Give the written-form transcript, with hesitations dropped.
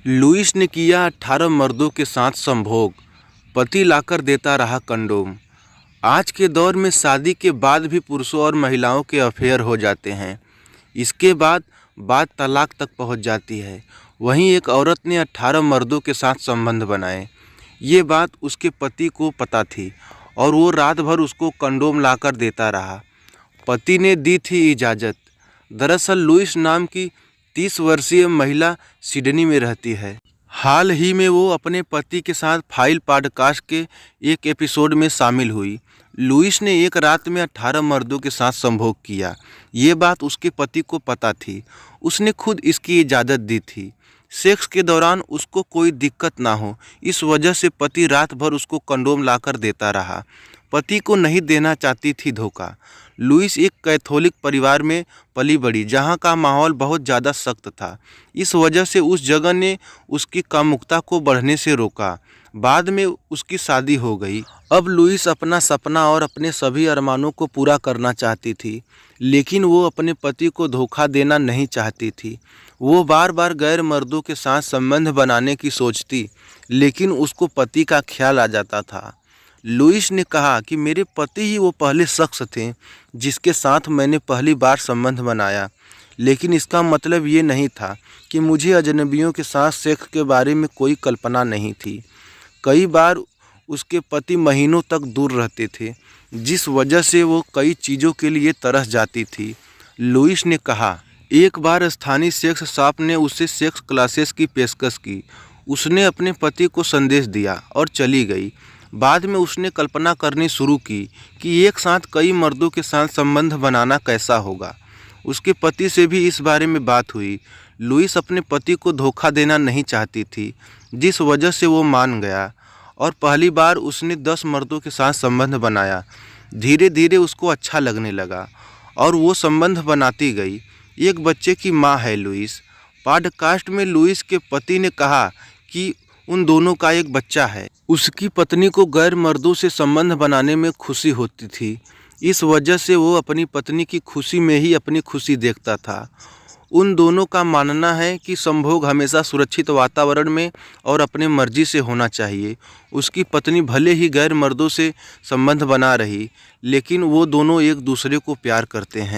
Lewis ने किया 18 मर्दों के साथ संभोग, पति लाकर देता रहा कंडोम। आज के दौर में शादी के बाद भी पुरुषों और महिलाओं के अफेयर हो जाते हैं। इसके बाद बात तलाक तक पहुंच जाती है। वहीं एक औरत ने 18 मर्दों के साथ संबंध बनाए। ये बात उसके पति को पता थी और वो रात भर उसको कंडोम लाकर देता रहा। पति ने दी थी इजाज़त। दरअसल लुईस नाम की 30 वर्षीय महिला सिडनी में रहती है। हाल ही में वो अपने पति के साथ फाइल पॉडकास्ट के एक एपिसोड में शामिल हुई। लुईस ने एक रात में 18 मर्दों के साथ संभोग किया। ये बात उसके पति को पता थी। उसने खुद इसकी इजाज़त दी थी। सेक्स के दौरान उसको कोई दिक्कत ना हो, इस वजह से पति रात भर उसको कंडोम लाकर देता रहा। पति को नहीं देना चाहती थी धोखा। लुईस एक कैथोलिक परिवार में पली बड़ी, जहाँ का माहौल बहुत ज़्यादा सख्त था। इस वजह से उस जगह ने उसकी कामुकता को बढ़ने से रोका। बाद में उसकी शादी हो गई। अब लुईस अपना सपना और अपने सभी अरमानों को पूरा करना चाहती थी, लेकिन वो अपने पति को धोखा देना नहीं चाहती थी। वो बार बार गैर मर्दों के साथ संबंध बनाने की सोचती, लेकिन उसको पति का ख्याल आ जाता था। लुईस ने कहा कि मेरे पति ही वो पहले शख्स थे जिसके साथ मैंने पहली बार संबंध बनाया, लेकिन इसका मतलब ये नहीं था कि मुझे अजनबियों के साथ सेक्स के बारे में कोई कल्पना नहीं थी। कई बार उसके पति महीनों तक दूर रहते थे, जिस वजह से वो कई चीज़ों के लिए तरस जाती थी। लुईस ने कहा, एक बार स्थानीय सेक्स शॉप ने उसे सेक्स क्लासेस की पेशकश की। उसने अपने पति को संदेश दिया और चली गई। बाद में उसने कल्पना करनी शुरू की कि एक साथ कई मर्दों के साथ संबंध बनाना कैसा होगा। उसके पति से भी इस बारे में बात हुई। लुईस अपने पति को धोखा देना नहीं चाहती थी, जिस वजह से वो मान गया और पहली बार उसने 10 मर्दों के साथ संबंध बनाया। धीरे धीरे उसको अच्छा लगने लगा और वो संबंध बनाती गई। एक बच्चे की माँ है लुईस। पॉडकास्ट में लुईस के पति ने कहा कि उन दोनों का एक बच्चा है। उसकी पत्नी को गैर मर्दों से संबंध बनाने में खुशी होती थी। इस वजह से वो अपनी पत्नी की खुशी में ही अपनी खुशी देखता था। उन दोनों का मानना है कि संभोग हमेशा सुरक्षित वातावरण में और अपने मर्जी से होना चाहिए। उसकी पत्नी भले ही गैर मर्दों से संबंध बना रही, लेकिन वो दोनों एक दूसरे को प्यार करते हैं।